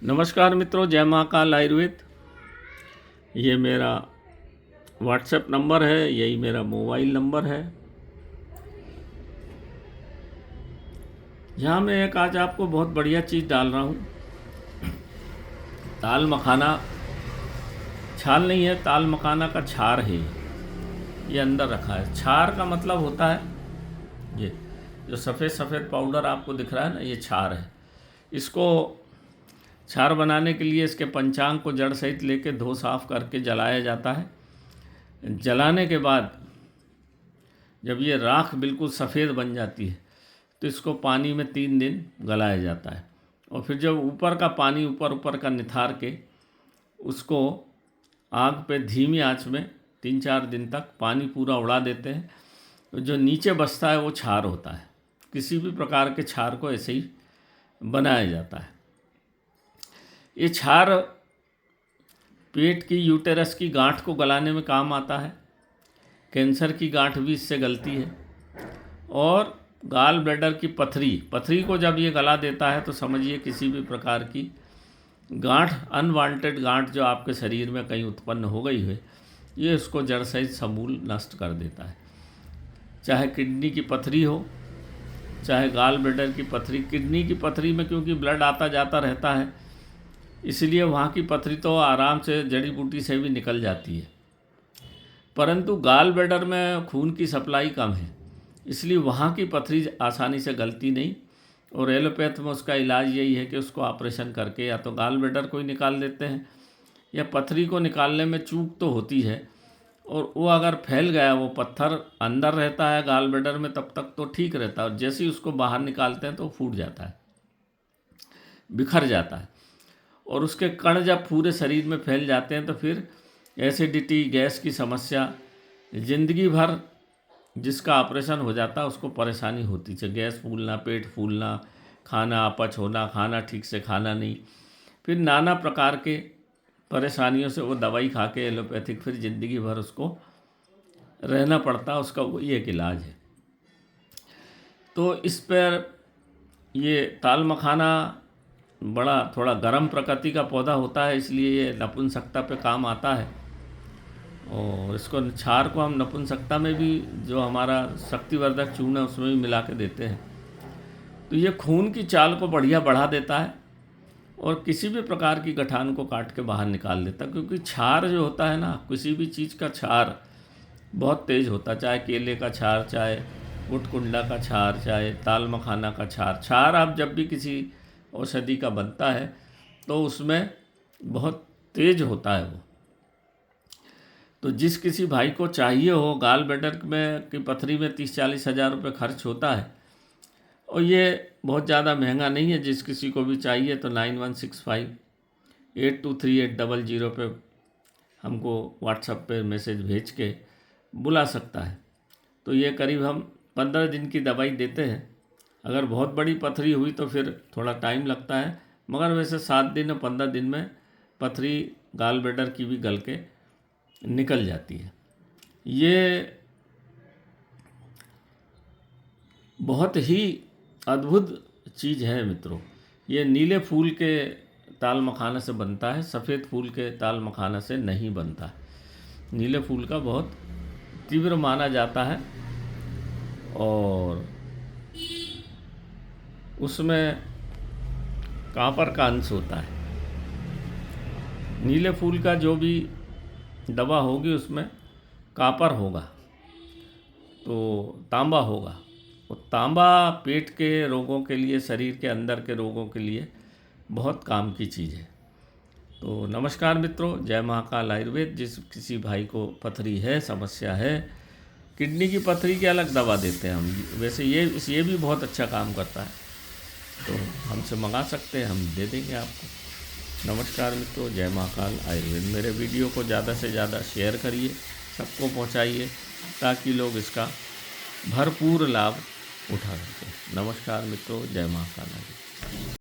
नमस्कार मित्रों, जय महाकाल आयुर्वेद। ये मेरा व्हाट्सएप नंबर है, यही मेरा मोबाइल नंबर है। यहाँ मैं एक आज आपको बहुत बढ़िया चीज़ डाल रहा हूँ। ताल मखाना छाल नहीं है, ताल मखाना का छार है। ये अंदर रखा है। छार का मतलब होता है ये जो सफ़ेद सफ़ेद पाउडर आपको दिख रहा है ना, ये छार है। इसको छार बनाने के लिए इसके पंचांग को जड़ सहित लेके धो साफ करके जलाया जाता है। जलाने के बाद जब ये राख बिल्कुल सफ़ेद बन जाती है तो इसको पानी में 3 दिन गलाया जाता है। और फिर जब ऊपर का पानी ऊपर का निथार के उसको आग पे धीमी आंच में 3-4 दिन तक पानी पूरा उड़ा देते हैं। तो जो नीचे बचता है वो छार होता है। किसी भी प्रकार के छार को ऐसे ही बनाया जाता है। ये छार पेट की यूटेरस की गांठ को गलाने में काम आता है। कैंसर की गांठ भी इससे गलती है। और गाल ब्लैडर की पथरी को जब ये गला देता है तो समझिए किसी भी प्रकार की गांठ, अनवांटेड गांठ जो आपके शरीर में कहीं उत्पन्न हो गई है, ये उसको जड़ सहित समूल नष्ट कर देता है। चाहे किडनी की पथरी हो, चाहे गाल ब्लैडर की पथरी। किडनी की पथरी में क्योंकि ब्लड आता जाता रहता है, इसलिए वहाँ की पथरी तो आराम से जड़ी बूटी से भी निकल जाती है। परंतु गाल ब्लैडर में खून की सप्लाई कम है, इसलिए वहाँ की पथरी आसानी से गलती नहीं। और एलोपैथ में उसका इलाज यही है कि उसको ऑपरेशन करके या तो गाल ब्लैडर को ही निकाल देते हैं, या पथरी को निकालने में चूक तो होती है। और वो अगर फैल गया, वो पत्थर अंदर रहता है गाल ब्लैडर में, तब तक तो ठीक रहता है। और जैसे ही उसको बाहर निकालते हैं तो फूट जाता है, बिखर जाता है। और उसके कण जब पूरे शरीर में फैल जाते हैं तो फिर एसिडिटी, गैस की समस्या, ज़िंदगी भर जिसका ऑपरेशन हो जाता है उसको परेशानी होती है। गैस फूलना, पेट फूलना, खाना अपच होना, खाना ठीक से खाना नहीं, फिर नाना प्रकार के परेशानियों से वो दवाई खा के एलोपैथिक फिर ज़िंदगी भर उसको रहना पड़ता है। उसका वही एक इलाज है। तो इस पर ये ताल मखाना बड़ा थोड़ा गर्म प्रकृति का पौधा होता है, इसलिए ये नपुंसकता पे काम आता है। और इसको छार को हम नपुंसकता में भी, जो हमारा शक्तिवर्धक चूर्ण है, उसमें भी मिला के देते हैं। तो ये खून की चाल को बढ़िया बढ़ा देता है और किसी भी प्रकार की गठान को काट के बाहर निकाल देता है। क्योंकि छार जो होता है ना, किसी भी चीज़ का छार बहुत तेज़ होता है। चाहे केले का छार, चाहे गुटकुंडा का छार, चाहे ताल मखाना का छार आप जब भी किसी औषधि का बनता है तो उसमें बहुत तेज होता है वो। तो जिस किसी भाई को चाहिए हो, गाल ब्लैडर में की पथरी में 30-40 हज़ार रुपये खर्च होता है और ये बहुत ज़्यादा महंगा नहीं है। जिस किसी को भी चाहिए तो 9165823800 पे हमको व्हाट्सएप पे मैसेज भेज के बुला सकता है। तो ये करीब हम 15 दिन की दवाई देते हैं। अगर बहुत बड़ी पथरी हुई तो फिर थोड़ा टाइम लगता है, मगर वैसे 7 दिन और 15 दिन में पथरी गाल ब्लैडर की भी गल के निकल जाती है। ये बहुत ही अद्भुत चीज़ है मित्रों। ये नीले फूल के ताल मखाना से बनता है, सफ़ेद फूल के ताल मखाना से नहीं बनता। नीले फूल का बहुत तीव्र माना जाता है और उसमें कांपर का अंश होता है। नीले फूल का जो भी दवा होगी उसमें कांपर होगा, तो तांबा होगा। वो तांबा पेट के रोगों के लिए, शरीर के अंदर के रोगों के लिए बहुत काम की चीज़ है। तो नमस्कार मित्रों, जय महाकाल आयुर्वेद। जिस किसी भाई को पथरी है, समस्या है, किडनी की पथरी की अलग दवा देते हैं हम। वैसे ये भी बहुत अच्छा काम करता है, तो हमसे मंगा सकते हैं, हम दे देंगे आपको। नमस्कार मित्रों, जय महाकाल आयुर्वेद। मेरे वीडियो को ज़्यादा से ज़्यादा शेयर करिए, सबको पहुंचाइए, ताकि लोग इसका भरपूर लाभ उठा सकें। नमस्कार मित्रों, जय महाकाल आयुर्वेद।